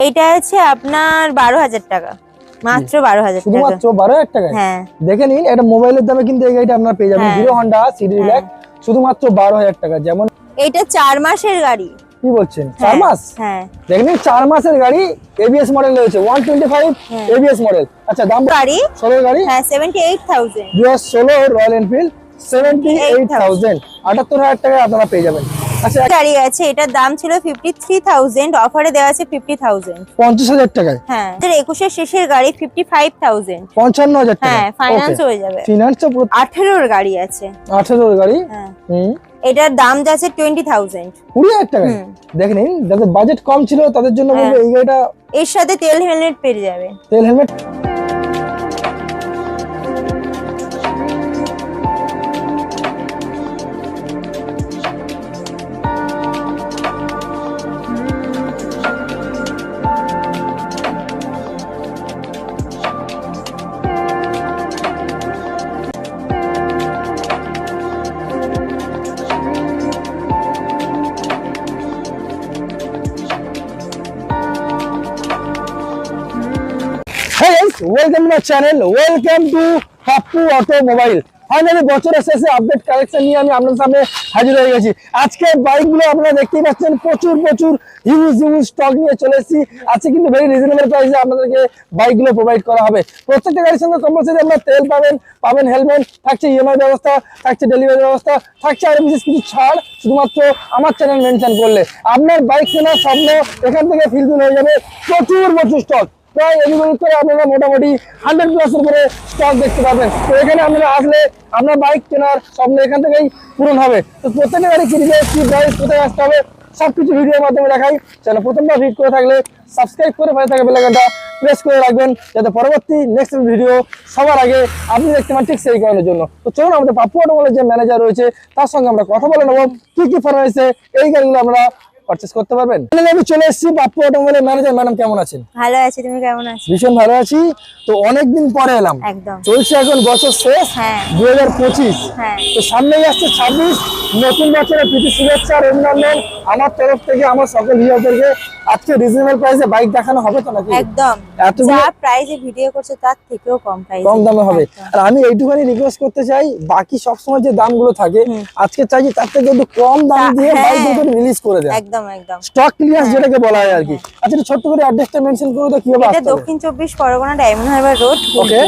এটা আছে আপনার 12,000 টাকা, মাত্র 12,000 টাকা, শুধুমাত্র 12,000 টাকা। হ্যাঁ দেখে নিন, এটা মোবাইলের দামে কিন্তু এই গাড়িটা আপনারা পেয়ে যাবেন হিরো হন্ডা সিডি রিল্যাক্স শুধুমাত্র 12,000 টাকা। যেমন এটা 4 মাসের গাড়ি। কি বলছেন 4 মাস? হ্যাঁ দেখেন 4 মাসের গাড়ি, এবিএস মডেল রয়েছে 125 এবিএস মডেল। আচ্ছা দাম গাড়ি 16 গাড়ি, হ্যাঁ 78,000। 2016 রয়্যাল এনফিল্ড 78,000, 78,000 টাকায় আপনারা পেয়ে যাবেন। আচ্ছা গাড়ি আছে, এটার দাম ছিল 53,000, অফারে দেওয়া আছে 50,000। 50,000 টাকায়। হ্যাঁ 21 শেষের গাড়ি 55,000। 55,000 টাকা। হ্যাঁ ফাইনান্স হয়ে যাবে। ফিনান্স তো পুরো 18 এর গাড়ি আছে। 18 এর গাড়ি। হ্যাঁ হুম, এটার দাম যাচ্ছে 20,000। 20,000 টাকা। দেখেন যাদের বাজেট কম ছিল তাদের জন্য বলবো এই গাড়িটা। এর সাথে তেল হেলমেট পেয়ে যাবে। তেল helmet. Hey guys, welcome to my channel. Welcome to Pappu Automobile. Finally বছরের শেষে আপডেট কালেকশন নিয়ে আমি আপনাদের সামনে হাজির হয়ে গেছি। আজকে বাইকগুলো আপনারা দেখতেই পাচ্ছেন প্রচুর হিউজ স্টক নিয়ে চলে এসেছি। আজকে কিন্তু ভেরি রিজনেবল প্রাইসে আপনাদেরকে বাইকগুলো প্রোভাইড করা হবে। প্রত্যেকটা গাড়ির সঙ্গে কম্পালসারি আপনারা তেল পাবেন হেলমেট থাকছে, ইএমআই ব্যবস্থা থাকছে, ডেলিভারি ব্যবস্থা থাকছে, আর বিশেষ কিছু ছাড় শুধুমাত্র আমার চ্যানেল মেনশন করলে। আপনার বাইক কেনার স্বপ্ন এখান থেকে ফিলফিল হয়ে যাবে। প্রচুর স্টক, প্রায় এদিক করে আপনারা মোটামুটি 100+ উপরে স্টক দেখতে পাবেন। তো এখানে আপনারা আসলে আপনার বাইক কেনার স্বপ্ন এখান থেকেই পূরণ হবে। তো প্রত্যেকটা গাড়ি কিনবে, কি প্রাইস, কোথায় আসতে হবে সবকিছু ভিডিওর মাধ্যমে দেখাই। চ্যানেল প্রথমবার ভিজিট করে থাকলে সাবস্ক্রাইব করে পাশে থাকা বেল আইকনটা প্রেস করে রাখবেন, যাতে পরবর্তী নেক্সট ভিডিও সবার আগে আপনি দেখতে পান ঠিক সেই কারণের জন্য। তো চলুন আমাদের পাপ্পু অটোমোবাইলের যে ম্যানেজার রয়েছে তার সঙ্গে আমরা কথা বলে নেব কি ফরমাইশে এই গাড়িগুলো আমরা পারচেজ করতে পারবেন। আমি চলে এসেছি পাপ্পু অটোমোবাইলের ম্যানেজার। ম্যাডাম কেমন আছেন? ভালো আছি, তুমি কেমন আছো? ভীষণ ভালো আছি। তো অনেকদিন পরে এলাম, একদম চলছে এখন বছর শেষ 2025। হ্যাঁ তো সামনেই আসছে 26, নতুন বছরের প্রীতি শুভেচ্ছা আর অভিনন্দন আমার তরফ থেকে আমার সকল ভিউয়ারদেরকে। আজকে রিজনেবল প্রাইসে বাইক দেখানো হবে তো নাকি? একদম, এতগুলো যা প্রাইসে ভিডিও করছে তার থেকেও কম প্রাইসে, কম দামে হবে। আর আমি এইটুখানি রিকোয়েস্ট করতে চাই, বাকি সব সময় যে দামগুলো থাকে আজকে চাইছি তার থেকে একটু কম দামে দিয়ে বাইকগুলো রিলিজ করে দেন। একদম স্টক ক্লিয়ারেন্স যেটাকে বলা হয় আর কি। আচ্ছা একটু ছোট্ট করে অ্যাড্রেসটা মেনশন করে দাও কিভাবে আসতে এটা হবে। দক্ষিণ 24 পরগনা ডায়মন্ড হারবার রোড। ওকে।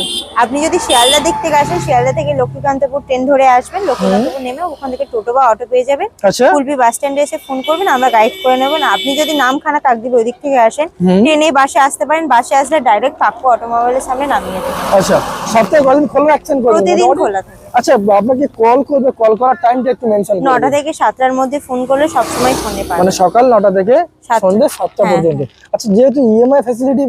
আপনি যদি শিয়ালদা দিক থেকে আসেন, শিয়ালদা থেকে লক্ষ্মীকান্তপুর ট্রেন ধরে আসবেন, লক্ষ্মীকান্তপুর নেমে ওখান থেকে টোটো বা অটো পেয়ে যাবেন। আচ্ছা কুলপি বাস স্ট্যান্ডে এসে ফোন করবেন, আমরা গাইড করে নেবেন। আপনি যদি নামখানা কাকদ্বীপ ওই দিক থেকে আসেন, ট্রেনে বাসে আসতে পারেন, বাসে আসলে ডাইরেক্ট পাপ্পু অটোমোবাইলের সামনে নামিয়ে দেবেন। আচ্ছা সপ্তাহে কদিন খোলা রাখছেন? প্রতিদিন খোলা থাকে। আচ্ছা আপনাকে কল করবে, কল করার টাইমটা একটু মেনশন করুন। 9টা থেকে 7টার মধ্যে ফোন করলে সবসময় ফোনে পাবেন, মানে সকাল 9টা থেকে 7টা। সন্ধ্যে 7টা পর্যন্ত। আচ্ছা যেহেতু ইএমআই ফ্যাসিলিটি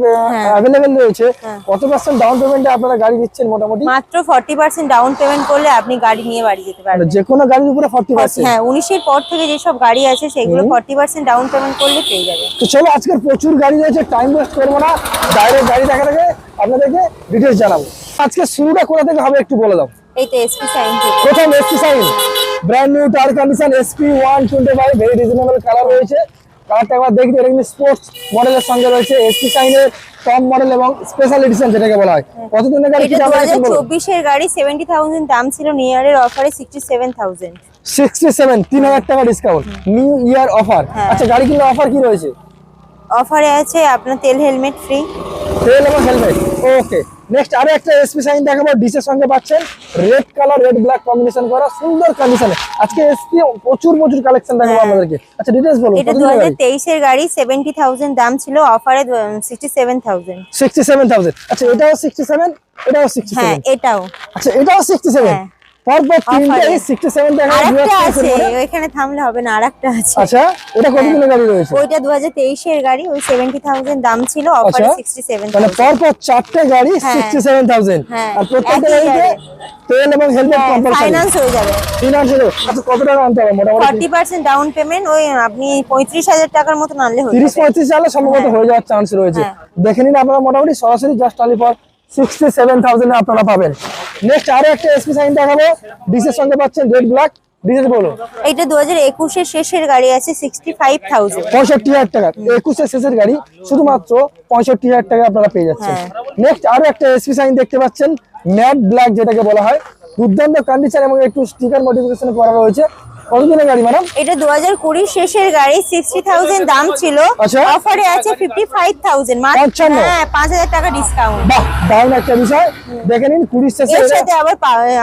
अवेलेबल রয়েছে, কত পার্সেন্ট ডাউন পেমেন্টে আপনারা গাড়ি দিচ্ছেন মোটামুটি? মাত্র 40% ডাউন পেমেন্ট করলে আপনি গাড়ি নিয়ে বাড়ি যেতে পারবেন। যে কোনো গাড়ির উপরে 40%? হ্যাঁ 19 এর পর থেকে যেসব গাড়ি আছে সেগুলো 40% ডাউন পেমেন্ট করলে পেয়ে যাবে। তো চলো আজকে প্রচুর গাড়ি রয়েছে, টাইম ওয়েস্ট করবো না, ডাইরেক্ট গাড়ি দেখার আগে আপনাদেরকে ডিটেইলস জানাবো। আজকে শুরুটা কোথা থেকে হবে একটু বলে দাও। এই তো এসপি সাইন থেকে। প্রথম SP shine, brand new tyre condition SP 125, very reasonable colour রয়েছে। কালারটা একবার দেখতে, এটা কিন্তু স্পোর্টস মডেলের সঙ্গে রয়েছে। এসপি সাইনের টপ মডেল এবং স্পেশাল এডিশন যেটাকে বলা হয়। কত দিনের গাড়ি? এটা 2024 এর গাড়ি, 70,000 দাম ছিল, নিউ ইয়ারের অফারে 67,000। 67, 3,000 টাকা ডিসকাউন্ট, নিউ ইয়ার অফার। আচ্ছা গাড়ি কিনলে অফার কি রয়েছে? অফারে আছে আপনার তেল হেলমেট ফ্রি। তেল এবং হেলমেট, ওকে। নেক্সট আরো একটা এসপি সাইন দেখাবো, ডিসের সঙ্গে পাচ্ছেন red colour, red black combination করা সুন্দর কন্ডিশনে। আজকে এসপি প্রচুর কালেকশন দেখাবো আপনাদেরকে। আচ্ছা ডিটেইলস বলুন। এটা 2023 এর গাড়ি, 70,000 দাম ছিল, অফারে 67,000। 67,000। আচ্ছা এটাও 67, এটাও 67। হ্যাঁ এটাও। আচ্ছা এটাও 67। পরপর তিনটাই 67 টাকা। আরেকটা আছে, ওইখানে থামলে হবে না, আরেকটা আছে। আচ্ছা ওটা কত দিনের গাড়ি রয়েছে? ওইটা 2023 এর গাড়ি, ওই 70,000 দাম ছিল, অফারে 67,000। মানে পরপর চারটে গাড়ি 67,000। আর প্রত্যেকটা গাড়িতে তেল এবং হেলমেট কম্পালসারি। ফাইনান্স হয়ে যাবে। ফিনান্স হলো। আচ্ছা কত টাকা আনতে হবে মোটামুটি? 40% ডাউন পেমেন্ট, ওই আপনি 35,000 টাকার মতো আনলে হবে। 30-35 সালে সম্ভবত হয়ে যাওয়ার চান্স রয়েছে। দেখে নিন আপনারা মোটামুটি সরাসরি জাস্ট অনলি ফর 67,000 এ আপনারা পাবেন। নেক্সট আরো একটা এসপি সাইন দেখাবো, ডিসের সঙ্গে পাচ্ছেন রেড ব্ল্যাক ডিটেলস বলুন। এটা 2021 এর শেষের গাড়ি আছে 65,000। 65,000 টাকা 21 এর শেষের গাড়ি শুধুমাত্র 65,000 টাকা আপনারা পেয়ে যাচ্ছেন। নেক্সট আরো একটা এসপি সাইন দেখতে পাচ্ছেন, ম্যাট ব্ল্যাক যেটাকে বলা হয়, দুর্দান্ত কন্ডিশন এবং একটু স্টিকার মডিফিকেশন করা রয়েছে। কতদিনের গাড়ি ম্যাডাম? এটা 2020 শেষের গাড়ি, 60,000 দাম ছিল, আচ্ছা। অফারে আছে 55,000 মাত্র। 55? হ্যাঁ, 5,000 টাকা ডিসকাউন্ট। বাহ, দারুণ একটা বিষয়। দেখে নিন 20 শেষে এর সাথে আবার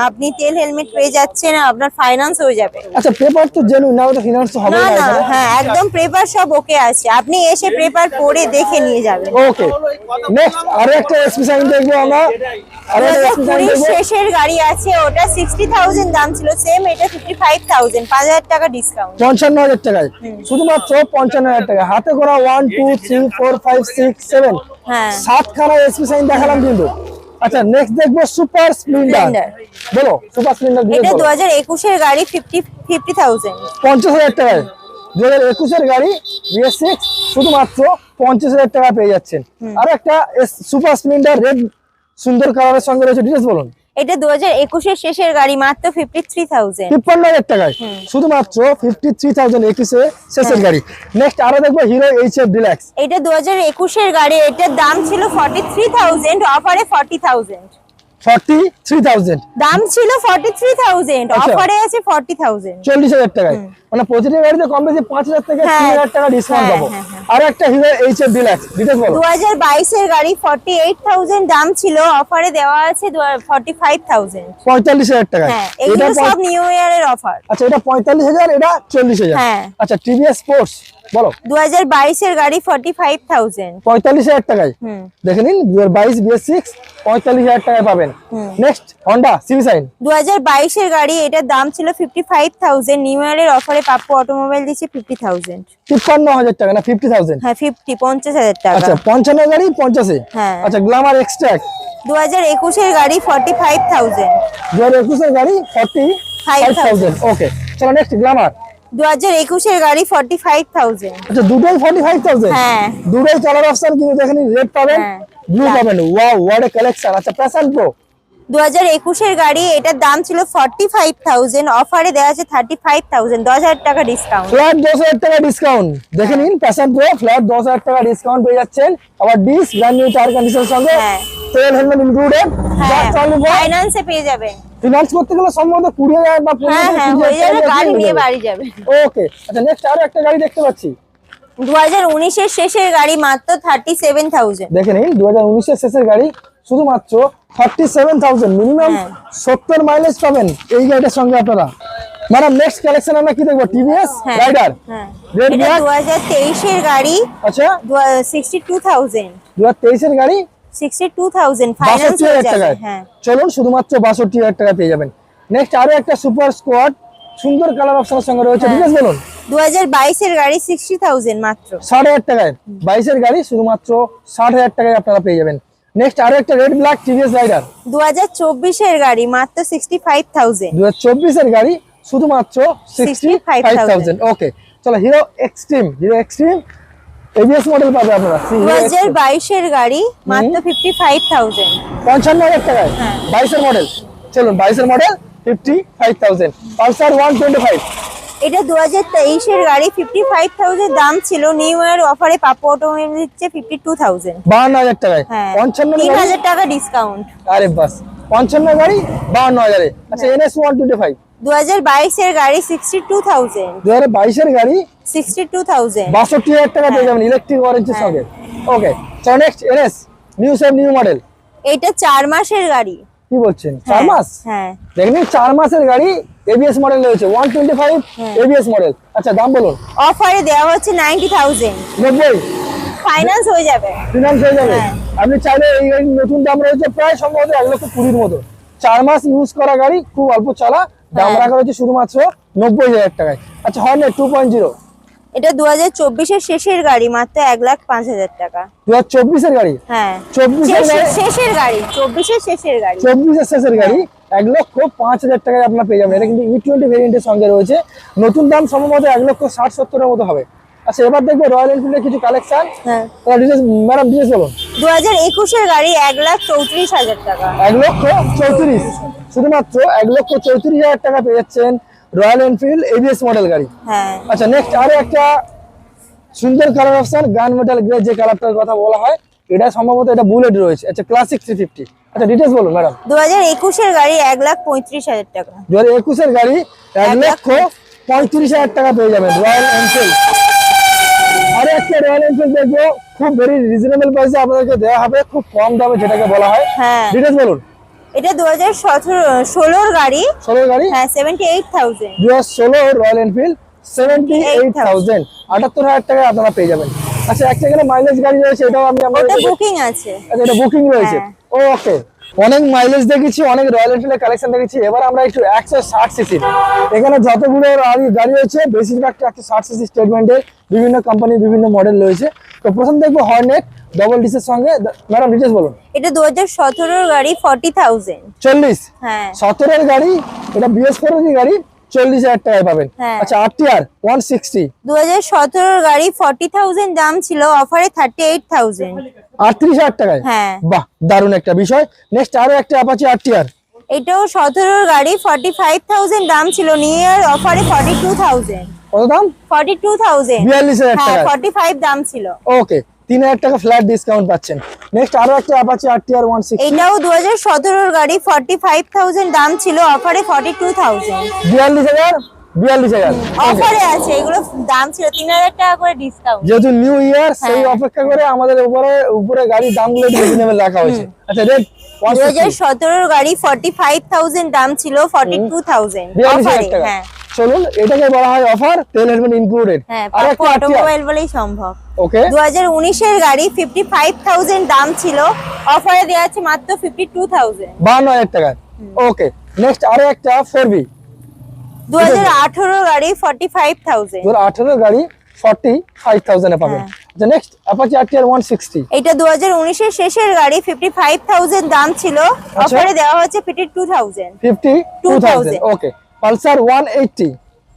আপনি তেল হেলমেট পেয়ে যাচ্ছেন, আপনার ফাইন্যান্স হয়ে যাবে। আচ্ছা, পেপার তো জেনুইন না, ওটা ফিনান্স হবে না না না, এখানে? হ্যাঁ একদম পেপার সব ওকে আছে, আপনি এসে পেপার পড়ে দেখে নিয়ে যাবেন। ওকে, নেক্সট আরো একটা এসপি সাইন দেখবো আমরা। আরো একটা এসপি সাইন 2020 দেখবো। শেষের গাড়ি আছে, ওটা 60,000 দাম ছিল, সেম এটা 55,000, 5,000 টাকা ডিসকাউন্ট। 55,000 টাকায় শুধুমাত্র 55,000 টাকা। হাতে করা 1 2 3 4 5 6 7 হ্যাঁ, 7খানা এসপি সাইন দেখালাম কিন্তু। আচ্ছা, নেক্সট দেখবো সুপার স্প্লেন্ডার। স্প্লেন্ডার। বলো সুপার স্প্লেন্ডার এটা 2021 এর গাড়ি, 50,000। 50,000 টাকায় 2021 এর গাড়ি BS6 শুধুমাত্র 50,000 টাকা পেয়ে যাচ্ছেন। আর একটা সুপার স্প্লেন্ডার রেড সুন্দর কালারের সঙ্গে রয়েছে, ডিটেইলস বলুন। এটা 2021 এর শেষের গাড়ি, মাত্র 53,000। 53,000 টাকায় শুধুমাত্র 53,000 21 শেষের গাড়ি। নেক্সট আরো দেখবো হিরো HF ডিলাক্স। এটা 2021 এর গাড়ি, এটার দাম ছিল 43,000, অফারে 40,000। 43,000 দাম ছিল 43,000, আচ্ছা। অফারে আছে 40,000। 40,000 টাকায়, মানে প্রতিটি গাড়িতে কম বেশি 5,000 থেকে হ্যাঁ। 3,000 টাকা ডিসকাউন্ট হ্যাঁ, পাবো। হ্যাঁ, হ্যাঁ। আর একটা হিরো HF ডিলাক্স, ডিটেইলস বলো। 2022 এর গাড়ি, 48,000 দাম ছিল, অফারে দেওয়া আছে 45,000। 45,000 টাকায়। হ্যাঁ, এগুলো এটা সব নিউ ইয়ারের অফার। আচ্ছা, এটা 45,000, এটা 40,000। হ্যাঁ। আচ্ছা, TVS স্পোর্টস বলো। 2022 এর গাড়ি, 45,000। 45,000 টাকায় দেখে নিন, 2022 BS6 45,000 টাকায় পাবেন। Next Honda CV sign. 2022 এর গাড়ি, এটার দাম ছিল 55,000, নিউ ইয়ারের অফারে পাপ্পু অটোমোবাইল দিচ্ছে 50,000। 53,000 টাকা না 50,000? হ্যাঁ, 50,000 টাকা। আচ্ছা, 55 গাড়ি 50-এ। হ্যাঁ। আচ্ছা, গ্ল্যামার এক্সট্রাক্ট 2021 এর গাড়ি, 45,000। 2021 এর গাড়ি 45,000। ওকে, চলো নেক্সট গ্ল্যামার। 2021 এর গাড়ি, 45,000। আচ্ছা, দুটোই 45,000? হ্যাঁ। দুটোই কালার অপশন কিন্তু দেখেন, রেড পাবেন, হ্যাঁ। ব্লু পাবেন। Wow, what a collection. আচ্ছা, প্যাশন প্রো 2021 এর গাড়ি, এটার দাম ছিল 45,000, অফারে দেওয়া আছে 35,000, 10,000 টাকা ডিসকাউন্ট। ফ্ল্যাট 10,000 টাকা ডিসকাউন্ট। দেখে নিন, প্যাশন প্রো ফ্ল্যাট 10,000 টাকা ডিসকাউন্ট পেয়ে যাচ্ছেন। আবার ডিস ব্র্যান্ড নিউ টায়ার কন্ডিশনের সঙ্গে হ্যাঁ। তেল হেলমেট ইনক্লুডেড। হ্যাঁ, ফাইন্যান্সে পেয়ে যাবেন। ফিনান্স করতে গেলে সম্ভবত 20,000 বা হ্যাঁ হ্যাঁ, হয়ে যাবে, গাড়ি নিয়ে বাড়ি যাবে। ওকে, আচ্ছা নেক্সট আরো একটা গাড়ি দেখতে পাচ্ছি। 2019 এর শেষের গাড়ি, মাত্র 37,000। দেখে নিন, 2019 এর শেষের গাড়ি শুধুমাত্র 37,000, মিনিমাম হ্যাঁ। 70 মাইলেজ পাবেন এই গাড়িটার সঙ্গে আপনারা। ম্যাডাম নেক্সট কালেকশন আমরা কি দেখবো? TVS হ্যাঁ। রাইডার হ্যাঁ, রেড এটা ব্ল্যাক। 2023 এর গাড়ি, আচ্ছা, 62,000। 2023 এর গাড়ি 62,000 ফাইন্যান্স হয়ে 62,000 যাবে। টাকায়। হ্যাঁ, চলুন, শুধুমাত্র 62,000 টাকা পেয়ে যাবেন। নেক্সট আরো একটা সুপার স্কোয়াড সুন্দর কালার অপশনের সঙ্গে রয়েছে, ডিটেইলস বলুন। 2022 এর গাড়ি, 60,000 মাত্র। 60,000 টাকায় 22 এর গাড়ি শুধুমাত্র 60,000 টাকায় আপনারা পেয়ে যাবেন। নেক্সট আরো একটা রেড ব্ল্যাক TVS রাইডার 2024 এর গাড়ি, মাত্র 65,000। 2024 এর গাড়ি শুধুমাত্র 65,000। ওকে, চলো হিরো এক্সট্রিম ABS মডেল পাবে আপনারা। 2022 এর গাড়ি, মাত্র 55,000। 55,000 টাকায় হ্যাঁ। 22 এর মডেল। চলুন, 22 এর মডেল 55,000। পালসার 125 এটা 2023 এর গাড়ি, 55,000 দাম ছিল, নিউ ইয়ার অফারে পাপ্পু অটোমোবাইল দিচ্ছে 52,000। 52,000 টাকায়। হ্যাঁ, 55 গাড়ি। 3,000 টাকা ডিসকাউন্ট। আরে বাস, 55 গাড়ি 52,000 এ। আচ্ছা, NS 125 2022 এর গাড়ি, 62,000। 2022 এর গাড়ি 62,000। 62,000 টাকা পেয়ে যাবেন ইলেকট্রিক ওয়ারেন্টির সঙ্গে। ওকে, চলো নেক্সট NS নিউ মডেল। এটা 4 মাসের গাড়ি। কি বলছেন, 4 মাস? হ্যাঁ, দেখুন, 4 মাসের গাড়ি ABS মডেল রয়েছে, 125 ABS মডেল। আচ্ছা, দাম বলুন। অফারে দেওয়া হচ্ছে 90,000, 90 ফাইন্যান্স হয়ে যাবে। ফিনান্স হয়ে যাবে। হ্যাঁ। আপনি চাইলে এই গাড়ির নতুন দাম রয়েছে প্রায় সম্ভবত 1,20,000 মতো। 4 মাস ইউজ করা গাড়ি, খুব অল্প চালা, দাম হ্যাঁ। রাখা হয়েছে শুধুমাত্র 90,000 টাকায়। আচ্ছা, হর্নেট 2.0 এটা 2024 এর শেষের গাড়ি, মাত্র 1,05,000 টাকা। 2024 এর গাড়ি। হ্যাঁ, 24 এর গাড়ি, শেষের গাড়ি, 24 এর শেষের গাড়ি। 24 এর শেষের গাড়ি 1,05,000 টাকায় আপনারা পেয়ে যাবেন। এটা কিন্তু E20 ভেরিয়েন্টের সঙ্গে রয়েছে। নতুন দাম সম্ভবত 1,60,70 এর মতো হবে। আচ্ছা, এবার দেখবো রয়্যাল এনফিল্ডের কিছু কালেকশন। হ্যাঁ, ম্যাডাম ডিটেইলস বলুন। 2021 এর গাড়ি, 1,34,000 টাকা। 1,34,000, শুধুমাত্র 1,34,000 টাকা পেয়ে যাচ্ছেন রয়্যাল এনফিল্ড এবিএস মডেল গাড়ি। হ্যাঁ আচ্ছা নেক্সট আরো একটা সুন্দর কালার অপশন গান মেটাল গ্রে যে কালারটার কথা বলা হয়, এটা সম্ভবত এটা বুলেট রয়েছে। আচ্ছা ক্লাসিক 350। আচ্ছা ডিটেইলস বলুন ম্যাডাম। 2021 এর গাড়ি 1,35,000 টাকা। 2021 এর গাড়ি 1,35,000 টাকা পেয়ে যাবেন রয়্যাল এনফিল্ড। আরো একটা রয়্যাল এনফিল্ড দেখবো, খুব ভেরি রিজনেবল প্রাইসে আপনাদেরকে দেওয়া হবে, খুব কম দামে যেটাকে বলা হয়। হ্যাঁ ডিটেইলস বলুন। এটা 2016 গাড়ি। 16 গাড়ি হ্যাঁ 78,000। 2016 রয়্যাল এনফিল্ড 78,000, 78,000 টাকায় আপনারা পেয়ে যাবেন। আচ্ছা একটা এখানে মাইলেজ গাড়ি রয়েছে, এটাও আমি ওটা আপনাদের বুকিং আছে। আচ্ছা এটা বুকিং রয়েছে। ওকে অনেক মাইলেজ দেখেছি, অনেক রয়্যাল এনফিল্ডের কালেকশন দেখেছি। এবার আমরা একটু 160 সিসি, এখানে যতগুলো গাড়ি রয়েছে বেশিরভাগটা 160 সিসি স্টেটমেন্টের, বিভিন্ন কোম্পানির বিভিন্ন মডেল রয়েছে। তো প্রথম দেখবো হর্নেট ডবল ডিসের সঙ্গে। ম্যাডাম ডিটেইলস বলুন। এটা 2017 গাড়ি 40,000। 40 হ্যাঁ 17 এর গাড়ি, এটা BS4 এর গাড়ি, 40,000 টাকায় পাবেন। হ্যাঁ। আচ্ছা RTR 160 2017 গাড়ি 40,000 দাম ছিল, অফারে 38,000। 38,000 টাকায়। হ্যাঁ বাহ দারুণ একটা বিষয়। নেক্সট আরো একটা অ্যাপাচি RTR, এটাও 17 গাড়ি 45,000 দাম ছিল, নিউ ইয়ার অফারে 42,000। কত দাম? 42,000। 42,000 হ্যাঁ টাকা। 45 দাম ছিল। ওকে 3,000 টাকা ফ্ল্যাট ডিসকাউন্ট পাচ্ছেন। নেক্সট আরো একটা অ্যাপাচি RTR 160, এটাও 2017 গাড়ি 45,000 দাম ছিল, অফারে 42,000। 42,000 অফারে আছে, এগুলো দাম ছিল 3,000 টাকা করে ডিসকাউন্ট। যেহেতু নিউ ইয়ার সেই হ্যাঁ। অপেক্ষা করে আমাদের উপরে গাড়ির দামগুলো রিজনেবল রাখা হয়েছে। আচ্ছা রেট 2017 গাড়ি 45,000 দাম ছিল, 42,000 42,000 অফারে। টাকা। হ্যাঁ চলুন এটাকে বলা হয় অফার, তেল হেলমেট ইনক্লুডেড। হ্যাঁ আর পাপ্পু একটা অটোমোবাইল বলেই সম্ভব। ওকে 2019 এর গাড়ি 55,000 দাম ছিল, অফারে দেওয়া আছে মাত্র 52,000। 52,000 টাকা। ওকে নেক্সট আরো একটা 4B 2018 গাড়ি 45,000। 2018 গাড়ি 45,000 এ পাবেন। হ্যাঁ। আচ্ছা নেক্সট অ্যাপাচি RTR 160, এটা 2019 এর শেষের গাড়ি 55,000 দাম ছিল, অফারে দেওয়া হচ্ছে 52,000। 52,000। ওকে পালসার 180,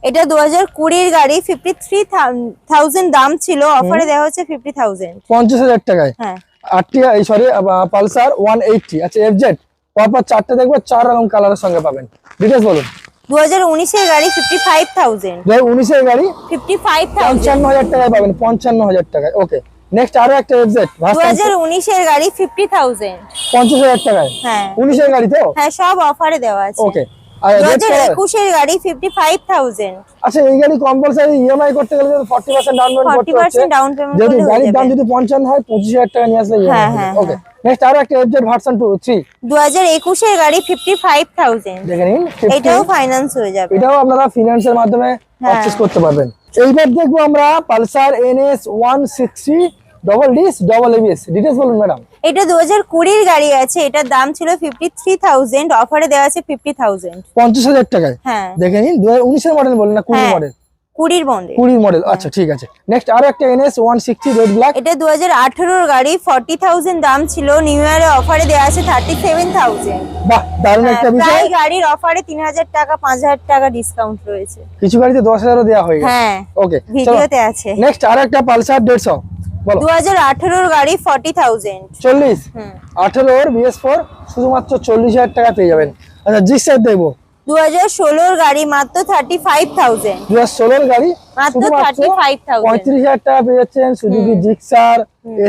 এটা 2020 এর গাড়ি 53,000 দাম ছিল, অফারে দেওয়া হচ্ছে 50,000। 50,000 টাকায়। হ্যাঁ RTR সরি পালসার 180। আচ্ছা FZ পরপর চারটে দেখবো, 4 রকম কালারের সঙ্গে পাবেন। ডিটেইলস বলুন। 2019 এর গাড়ি 55,000। 2019 এর গাড়ি 55,000। 55,000 টাকায় পাবেন, 55,000 টাকায়। ওকে নেক্সট আরো একটা FZ 2019 এর গাড়ি 50,000। 50,000 টাকায়। হ্যাঁ 19 এর গাড়ি তো? হ্যাঁ সব অফারে দেওয়া আছে। ওকে আর red color? 2021 এর গাড়ি 55,000। আচ্ছা এই গাড়ি কম্পালসারি ইএমআই করতে গেলে 40% ডাউন পেমেন্ট করতে হচ্ছে। 40% ডাউন পেমেন্ট যদি করলে হয়ে গাড়ির দাম যাবে। যদি 55 হয় 25,000 টাকা নিয়ে আসলে হ্যাঁ, ইএমআই। হ্যাঁ, ওকে নেক্সট আরো একটা FZ ভার্সন 3 2021 এর গাড়ি 55,000। দেখে নিন 50 এটাও ফাইন্যান্স হয়ে যাবে। এটাও আপনারা ফিনান্সের মাধ্যমে পারচেজ করতে পারবেন। এইবার দেখবো আমরা Pulsar NS 160 double disc double ABS। Details বলুন ম্যাডাম। এটা 2020 এর গাড়ি আছে, এটার দাম ছিল 53,000, অফারে দেওয়া আছে 50,000। 50,000 টাকায়। হ্যাঁ দেখে নিন 2019 এর মডেল বলেন না 20 হ্যাঁ। মডেল? 20 বন্ডে। 20 মডেল। আচ্ছা ঠিক আছে। নেক্সট আরো একটা NS 160 রেড ব্ল্যাক। এটা 2018 এর গাড়ি 40,000 দাম ছিল, নিউ ইয়ারে অফারে দেওয়া আছে 37,000। বাহ দারুণ একটা বিষয়। প্রায় গাড়ির অফারে 3,000 টাকা 5,000 টাকা ডিসকাউন্ট রয়েছে। কিছু গাড়িতে 10,000ও দেওয়া হয়ে গেছে। হ্যাঁ ওকে ভিডিওতে আছে। নেক্সট আরো একটা পালসার 150 বলো। 2018 এর গাড়ি 40,000। 40 হুম 18 এর BS4 শুধুমাত্র 40,000 টাকা পেয়ে যাবেন। আচ্ছা জিক্সার দেখবো 2016 এর গাড়ি মাত্র 35,000। 2016 এর গাড়ি মাত্র শুধুমাত্র 35,000। 35,000 টাকা পেয়ে যাচ্ছেন। সুজুকি জিক্সার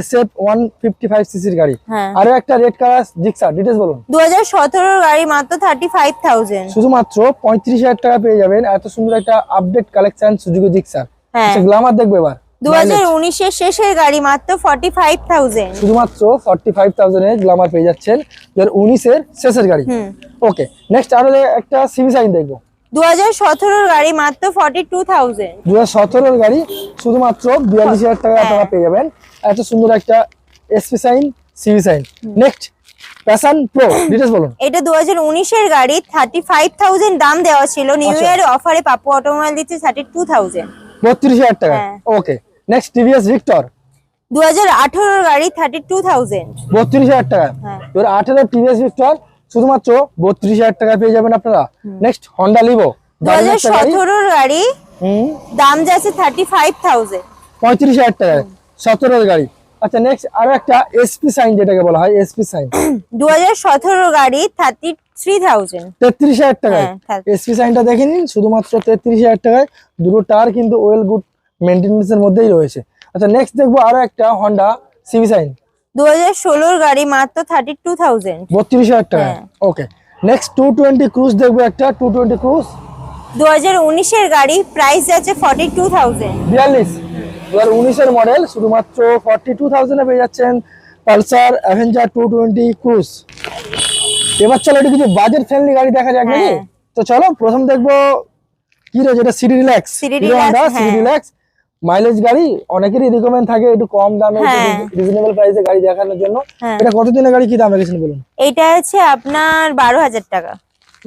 SF 155 সিসির গাড়ি। হ্যাঁ আরো একটা রেড কালার জিক্সার। ডিটেইলস বলুন। 2017 এর গাড়ি মাত্র 35,000। শুধুমাত্র 35,000 টাকা পেয়ে যাবেন এত সুন্দর একটা আপডেট কালেকশন সুজুকি জিক্সার। হ্যাঁ আচ্ছা গ্ল্যামার দেখবো এবার। 2019 এর শেষের গাড়ি মাত্র 45,000। শুধুমাত্র 45,000 এর গ্ল্যামার পেয়ে যাচ্ছেন 2019 এর শেষের গাড়ি। হুম ওকে নেক্সট আরো একটা সিভি সাইন দেখবো। 2017 এর গাড়ি মাত্র 42,000। 2017 এর গাড়ি শুধুমাত্র 42,000 টাকা আপনারা পেয়ে যাবেন এত সুন্দর একটা SP shine CV shine. Next passion pro. Details বলুন। এটা 2019 এর গাড়ি 35,000 দাম দেওয়া ছিল, নিউ আচ্ছা। ইয়ারে অফারে পাপ্পু অটোমোবাইল দিচ্ছে 32,000। 32,000 টাকা। হ্যাঁ। ওকে নেক্সট টিভিএস ভিক্টর 2018 এর গাড়ি 32,000। 32,000 টাকা। হ্যাঁ 2018 টিভিএস ভিক্টর শুধুমাত্র 32,000 টাকা পেয়ে যাবেন আপনারা। নেক্সট হন্ডা লিভো 2017 এর গাড়ি দাম যাচ্ছে 35,000। 35,000 টাকা। 17 এর গাড়ি আচ্ছা নেক্সট আরো একটা এসপি সাইন যেটাকে বলা হয় এসপি সাইন 2017 গাড়ি 33,000। 33,000 টাকায় হ্যাঁ, এসপি সাইনটা দেখে নিন, শুধুমাত্র 33,000 টাকায়। দুটো টায়ার কিন্তু ওয়েল গুড মেইনটেনেন্স এর মধ্যেই রয়েছে। আচ্ছা নেক্সট দেখবো আরো একটা হন্ডা সিভি সাইন 2016 গাড়ি মাত্র 32,000। 32,000 টাকা। হ্যাঁ। ওকে নেক্সট 220 ক্রুজ দেখবো একটা 220 ক্রুজ 2019 এর গাড়ি, প্রাইস আছে 42,000। 2019 এর মডেল, শুধুমাত্র 42,000 এ পেয়ে যাচ্ছেন পালসার অ্যাভেঞ্জার 220 ক্রুজ। এবার চলো একটু কিছু বাজেট ফ্রেন্ডলি গাড়ি দেখা যাক নাকি? হ্যাঁ। তো চলো প্রথম দেখবো হিরো, যেটা CD relax. CD hero Honda relax, CD হ্যাঁ। রিল্যাক্স মাইলেজ গাড়ি, অনেকেরই রিকমেন্ড থাকে একটু কম দামে হ্যাঁ। রিজনেবল প্রাইসে গাড়ি দেখানোর জন্য। হ্যাঁ। এটা কত দিনের গাড়ি, কি দাম রেখেছেন বলুন? এটা আছে আপনার 12,000 টাকা,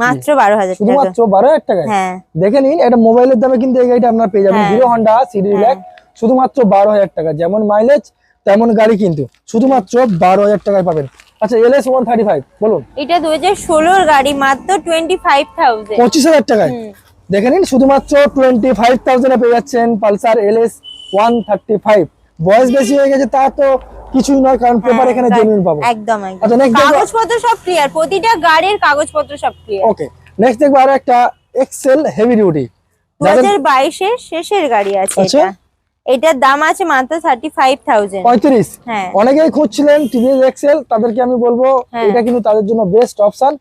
মাত্র 12,000 টাকা। শুধুমাত্র 12,000 টাকায়। হ্যাঁ। দেখে নিন, এটা মোবাইলের দামে কিন্তু এই গাড়িটা আপনারা পেয়ে যাবেন। হ্যাঁ। হিরো হন্ডা সিডি রিল্যাক্স শুধুমাত্র 12,000 টাকা। যেমন মাইলেজ তেমন গাড়ি কিন্তু শুধুমাত্র 12,000 টাকায় পাবেন। আচ্ছা LS 135 বলুন। এটা 2016 গাড়ি, মাত্র 25,000। 25,000 টাকায় দেখে নিন, শুধুমাত্র 25,000 এ পেয়ে যাচ্ছেন পালসার LS 135। বয়স বেশি হয়ে গেছে তা তো কিছুই নয়, কারণ পেপার এখানে জেনুইন পাবো। একদম আচ্ছা নেক্সট দেখো, কাগজপত্র সব ক্লিয়ার, প্রতিটা গাড়ির কাগজপত্র সব ক্লিয়ার। ওকে নেক্সট দেখবো আরো একটা এক্সেল হেভি ডিউটি 2022 এর শেষের গাড়ি আছে আচ্ছা। এটা। এটার দাম আছে মাত্র 35,000। 35। হ্যাঁ। অনেকেই খুঁজছিলেন টিভিএস এক্সেল, তাদেরকে আমি বলবো হ্যাঁ। এটা কিন্তু তাদের জন্য বেস্ট অপশন।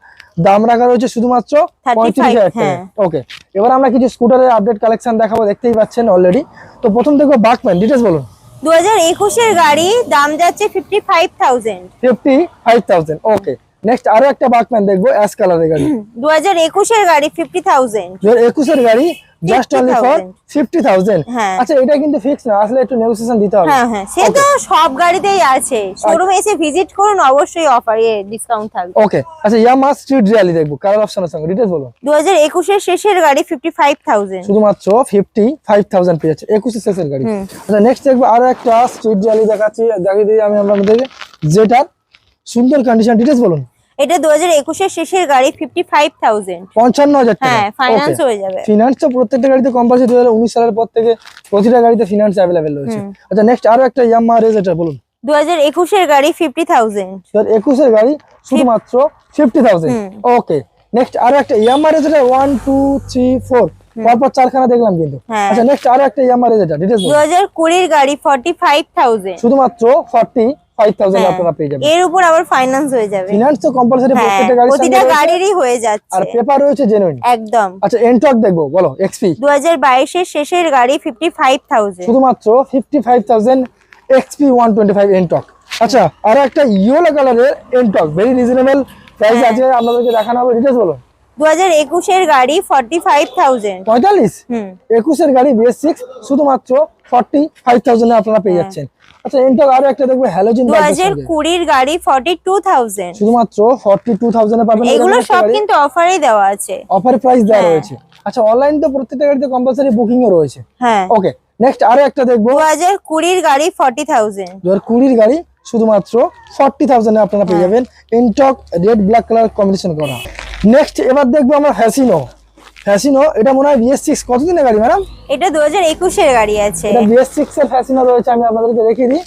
দাম রাখা রয়েছে শুধুমাত্র 35,000 টাকা। হ্যাঁ। ওকে এবার আমরা কিছু স্কুটারের আপডেট কালেকশন দেখাবো, দেখতেই পাচ্ছেন অলরেডি। তো প্রথম দেখবো বাকম্যান, ডিটেইলস বলুন। 2021 এর গাড়ি, দাম যাচ্ছে 55,000। 55,000। ওকে নেক্সট আরো একটা বাকম্যান দেখবো অ্যাশ কালারের গাড়ি। 2021 এর গাড়ি 50,000। 2021 এর গাড়ি জাস্ট অনলি ফর 50,000। হ্যাঁ। আচ্ছা এটা কিন্তু ফিক্স না, আসলে একটু নেগোসিয়েশন দিতে হবে। হ্যাঁ হ্যাঁ, সে তো সব গাড়িতেই আছে। শোরুমে এসে ভিজিট করুন, অবশ্যই অফার ডিসকাউন্ট থাকবে। ওকে আচ্ছা ইয়ামাহা স্ট্রিট র্যালি দেখবো কালার অপশনের সঙ্গে, ডিটেইলস বলুন। 2021 এর শেষের গাড়ি 55,000। শুধুমাত্র 55,000 পেয়ে যাচ্ছে 21 এর শেষের গাড়ি। আচ্ছা নেক্সট দেখবো আরো একটা স্ট্রিট র্যালি দেখাচ্ছি, দেখিয়ে দিই আমি আপনাদেরকে। যেটার সুন্দর কন্ডিশন, ডিটেইলস বলুন। এটা 2021 এর শেষের গাড়ি 55,000। 55,000 টাকা। হ্যাঁ, ফাইনান্স হয়ে যাবে। ফিনান্স তো প্রত্যেকটা গাড়িতে কম্পালসারি 2019 সালের পর থেকে প্রতিটা গাড়িতে ফিনান্স অ্যাভেলেবেল রয়েছে। আচ্ছা নেক্সট আরো একটা ইয়ামাহা রেজেটার বলুন। 2021 এর গাড়ি 50,000। 2021 এর গাড়ি শুধুমাত্র 50,000। ওকে নেক্সট আরো একটা ইয়ামাহা রেজেটার 1 2 3 4 পরপর চারখানা দেখলাম কিন্তু। হ্যাঁ। আচ্ছা নেক্সট আরো একটা ইয়ামাহা রেজেটার, ডিটেইলস বলুন। 2020 এর গাড়ি 45,000। শুধুমাত্র 45,000 আপনারা পেয়ে যাবেন। এর উপর আবার ফাইনান্স হয়ে যাবে। ফিনান্স তো কম্পালসারি হ্যাঁ, প্রত্যেকটা গাড়ির প্রতিটা সঙ্গে রয়েছে, গাড়িরই হয়ে যাচ্ছে। আর পেপার রয়েছে জেনুইন একদম। আচ্ছা এনটক দেখবো বলো এক্সপি। 2022 এর শেষের গাড়ি 55,000। শুধুমাত্র 55,000 এক্সপি 125 এনটক। আচ্ছা আর একটা ইয়েলো কালারের এনটক, ভেরি রিজনেবল প্রাইস আছে, আপনাদেরকে দেখানো হবে, ডিটেইলস বলো। 2021 এর গাড়ি 45,000। 45। হুম। 21 এর গাড়ি BS6 শুধুমাত্র 45,000 এ আপনারা পেয়ে যাচ্ছেন। আচ্ছা এনটক আরো একটা দেখবো হ্যালোজেন বাল্বের সঙ্গে, 2020 এর গাড়ি 42,000। শুধুমাত্র 42,000 এ পাবেন। এগুলো সব কিন্তু অফারেই দেওয়া আছে। অফার প্রাইস দেওয়া হ্যাঁ। রয়েছে। আচ্ছা অনলাইন তো প্রত্যেকটা গাড়িতে কম্পালসারি বুকিং ও রয়েছে। হ্যাঁ। ওকে নেক্সট আরো একটা দেখবো 2020 এর গাড়ি 40,000। 2020 এর গাড়ি শুধুমাত্র 40,000 এ আপনারা পেয়ে যাবেন, Ntorq red black colour combination করা। নেক্সট এবার দেখবো আমরা ফ্যাসিনো। ফ্যাসিনো এটা মনে হয় BS6 কতদিনের গাড়ি ম্যাডাম? এটা 2021 এর গাড়ি আছে। এটা BS6 এর ফ্যাসিনো রয়েছে, আমি আপনাদেরকে দেখিয়ে দিই।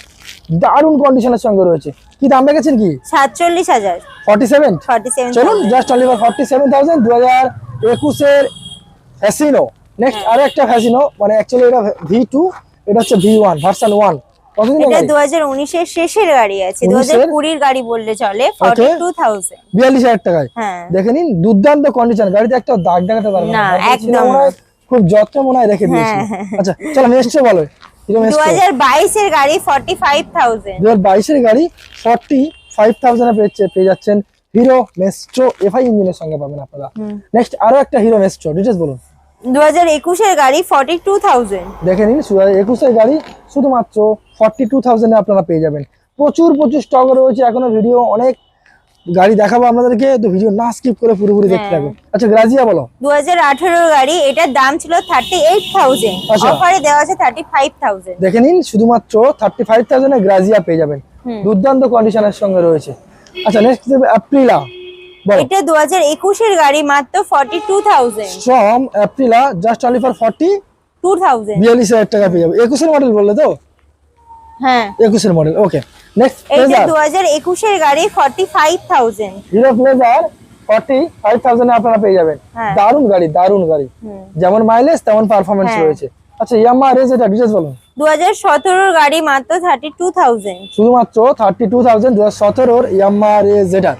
দারুণ কন্ডিশনের সঙ্গে রয়েছে। কি দাম রেখেছেন কি? 47,000। 47। 47,000। চলুন জাস্ট অনলি ফর 47,000 2021 এর ফ্যাসিনো। নেক্সট আরো একটা ফ্যাসিনো, মানে অ্যাকচুয়ালি এটা V2, এটা হচ্ছে V1 ভার্সন 1। কতদিনের এটা গাড়ি? 2019 এর শেষের গাড়ি আছে। 19 এর? 2020 এর গাড়ি বললে চলে, 42,000। 42,000 টাকায়। হ্যাঁ। দেখে নিন দুর্দান্ত কন্ডিশন, গাড়িতে একটা দাগ দেখাতে পারবেন না, একদম মনে হয় খুব যত্ন মনে হয় রেখে দিয়েছি। হ্যাঁ। আচ্ছা চলো মেস্ট্রো বলো। হিরো মেস্ট্রো 2022 এর গাড়ি 45,000। 2022 এর গাড়ি 45,000 এ পেয়ে যাচ্ছেন হিরো মেস্ট্রো FI ইঞ্জিনের সঙ্গে পাবেন আপনারা। নেক্সট আরো একটা হিরো মেস্ট্রো, ডিটেইলস বলুন। 2021 এর গাড়ি 42,000। দেখে নিন 2021 এর গাড়ি শুধুমাত্র 42,000 এ আপনারা পেয়ে যাবেন। প্রচুর স্টক রয়েছে, এখনো ভিডিও অনেক গাড়ি দেখাবো আপনাদেরকে, তো ভিডিও না স্কিপ করে পুরোপুরি দেখতে থাকুন। আচ্ছা গ্রাজিয়া বলো। 2018 এর গাড়ি, এটার দাম ছিল 38,000, আচ্ছা। অফারে দেওয়া আছে 35,000। দেখে নিন শুধুমাত্র 35,000 এ গ্রাজিয়া পেয়ে যাবেন, দুর্দান্ত কন্ডিশনের সঙ্গে রয়েছে। আচ্ছা নেক্সট দেবে অ্যাপ্রিলা বলো। এটা 2021 এর গাড়ি, মাত্র 42,000। From Aprilia just only for 42,000 42,000। 42,000 টাকা পেয়ে যাবে। 21 এর মডেল বললে তো? হ্যাঁ 21 এর মডেল। ওকে নেক্সট এইটা প্লেজার 2021 এর গাড়ি 45,000। হিরো প্লেজার 45,000 এ আপনারা পেয়ে যাবেন। হ্যাঁ। দারুণ গাড়ি, দারুণ গাড়ি, যেমন মাইলেজ তেমন পারফরম্যান্স হ্যাঁ। রয়েছে। আচ্ছা ইয়ামাহা রেজ, এটা ডিটেইলস বলুন। 2017 এর গাড়ি মাত্র 32,000। শুধুমাত্র 32,000 2017 এর ইয়ামাহা রেজ এটা।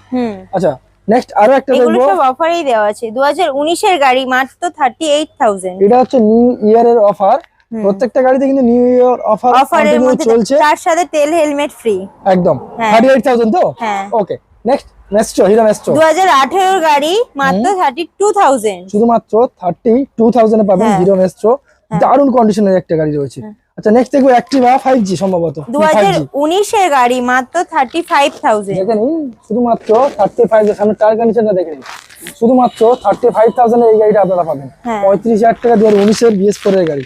আচ্ছা নেক্সট আরো একটা এগুলো দেখবো, সব অফারেই দেওয়া আছে। 2019 এর গাড়ি মাত্র 38,000। এটা হচ্ছে নিউ ইয়ারের অফার। প্রত্যেকটা গাড়িতে কিন্তু নিউ ইয়ার অফার অফারের কন্টিনিউ মধ্যে চলছে তার সাথে তেল হেলমেট ফ্রি। একদম। হ্যাঁ। 38,000 তো। হ্যাঁ। Okay next Maestro, hero Maestro 2018 এর গাড়ি মাত্র 32,000। শুধুমাত্র 32,000 এ পাবেন হ্যাঁ। Hero Maestro. দারুণ কন্ডিশনের একটা গাড়ি রয়েছে। আচ্ছা নেক্সট দেখবো অ্যাক্টিভা 5G সম্ভবত 2019 এর গাড়ি মাত্র 35,000। দেখেন শুধুমাত্র 35 এর সামনে টায়ার কন্ডিশনটা দেখেন, শুধুমাত্র 35,000 এর এই গাড়িটা আপনারা পাবেন। হ্যাঁ। 35,000 টাকা 2019 এর BS4 এর গাড়ি।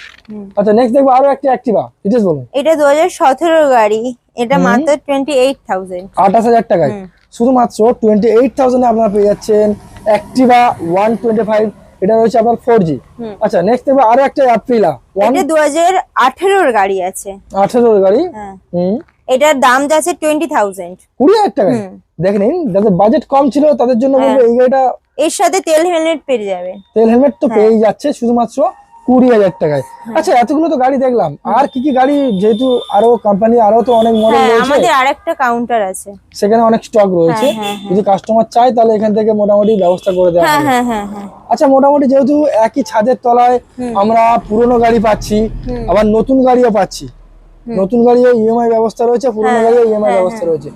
আচ্ছা নেক্সট দেখবো আরো একটা অ্যাক্টিভা, ডিটেইলস বলুন। এটা 2017 এর গাড়ি, এটা মাত্র 28,000। 28,000 টাকায় শুধুমাত্র 28,000 এ আপনারা পেয়ে যাচ্ছেন অ্যাক্টিভা 125। এটা রয়েছে আপনার 4G। আচ্ছা নেক্সট দেখবো আরো একটা অ্যাপ্রিলা এটা 2018 এর গাড়ি আছে। 18 এর গাড়ি। হ্যাঁ। এটার দাম যাচ্ছে 20,000। 20,000 টাকা। দেখেন যাদের বাজেট কম ছিল তাদের জন্য বলবো এই গাড়িটা। এর সাথে তেল হেলমেট পেয়ে যাবে। তেল হেলমেট তো পেয়ে যাচ্ছে শুধুমাত্র 20,000 টাকায়। আচ্ছা এতগুলো তো গাড়ি দেখলাম, আর কি কি গাড়ি, যেহেতু আরো কোম্পানি আরো তো অনেক মডেল রয়েছে, আমাদের আরেকটা কাউন্টার আছে, সেখানে অনেক স্টক রয়েছে। যদি কাস্টমার চায় তাহলে এখান থেকে মোটামুটি ব্যবস্থা করে দেওয়া হবে। হ্যাঁ। আচ্ছা মোটামুটি যেহেতু একই ছাদের তলায় আমরা পুরনো গাড়ি পাচ্ছি, আবার নতুন গাড়িও পাচ্ছি, নতুন গাড়িও ইএমআই ব্যবস্থা রয়েছে, পুরনো গাড়িও ইএমআই ব্যবস্থা রয়েছে।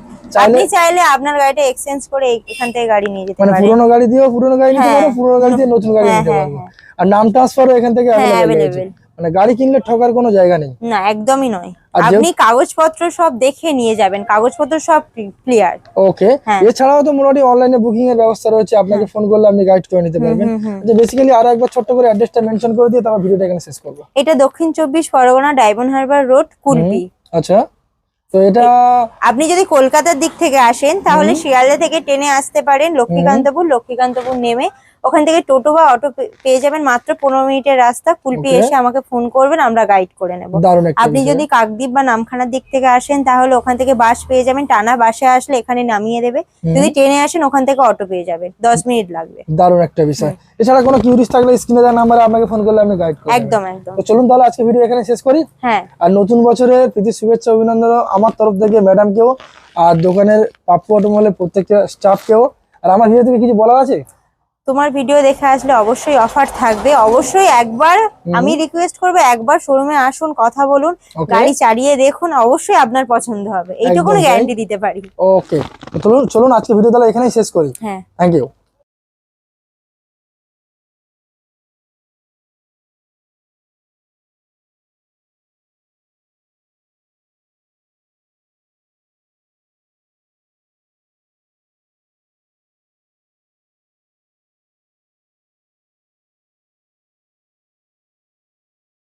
আপনি চাইলে আপনার গাড়িটা এক্সচেঞ্জ করে এখান থেকে গাড়ি নিয়ে যেতে মানে পারেন। পুরনো গাড়ি দিয়েও পুরনো গাড়ি নিতে পারো, পুরনো গাড়ি দিয়ে নতুন গাড়ি নিতে পারবো। আর নাম ট্রান্সফারও এখান থেকে অ্যাভেলেবল রয়েছে। মানে গাড়ি কিনলে ঠকার কোনো জায়গা নেই। না একদমই নয়, আপনি কাগজপত্র সব দেখে নিয়ে যাবেন, কাগজপত্র সব ক্লিয়ার। ওকে এছাড়াও তো মোটামুটি অনলাইনে বুকিং এর ব্যবস্থা রয়েছে, আপনাকে ফোন করলে আপনি গাইড করে নিতে পারবেন। যে বেসিক্যালি আরো একবার ছোট্ট করে অ্যাড্রেসটা মেনশন করে দিয়ে তারপর ভিডিওটা এখানে শেষ করব। এটা দক্ষিণ 24 পরগনা ডায়মন্ড হারবার রোড কুলপি। আচ্ছা তো এটা আপনি যদি কলকাতার দিক থেকে আসেন তাহলে শিয়ালদা থেকে ট্রেনে আসতে পারেন লক্ষ্মীকান্তপুর নেমে ওখান থেকে টোটো বা অটো পেয়ে যাবেন, মাত্র 15 মিনিটের রাস্তা। কুলপি এসে আমাকে ফোন করবেন, আমরা গাইড করে নেব। আপনি যদি কাকদ্বীপ বা নামখানার দিক থেকে আসেন তাহলে ওখান থেকে বাস পেয়ে যাবেন, টানা বাসে আসলে এখানে নামিয়ে দেবে। যদি ট্রেনে আসেন ওখান থেকে অটো পেয়ে যাবেন, 10 মিনিট লাগবে। দারুণ একটা বিষয়। এছাড়া কোনো কিউরিস থাকলে স্ক্রিনে দেওয়া নাম্বারে আপনাকে ফোন করলে আপনি গাইড করবেন। একদম। তো চলুন তাহলে আজকে ভিডিও এখানে শেষ করি। হ্যাঁ। আর নতুন বছরের প্রীতি শুভেচ্ছা অভিনন্দন আমার তরফ থেকে ম্যাডামকেও, আর দোকানের পাপ্পু অটোমোবাইলের প্রত্যেকটা স্টাফকেও। আর আমার ভিডিও থেকে কিছু বলার আছে? তোমার ভিডিও দেখে আসলে অবশ্যই অফার থাকবে, অবশ্যই একবার আমি রিকোয়েস্ট করবো একবার শোরুমে আসুন, কথা বলুন, গাড়ি চালিয়ে দেখুন, অবশ্যই আপনার পছন্দ হবে, এইটুকুনি গ্যারান্টি দিতে পারি। ওকে চলুন আজকে ভিডিও তাহলে এখানেই শেষ করি। হ্যাঁ থ্যাংক ইউ।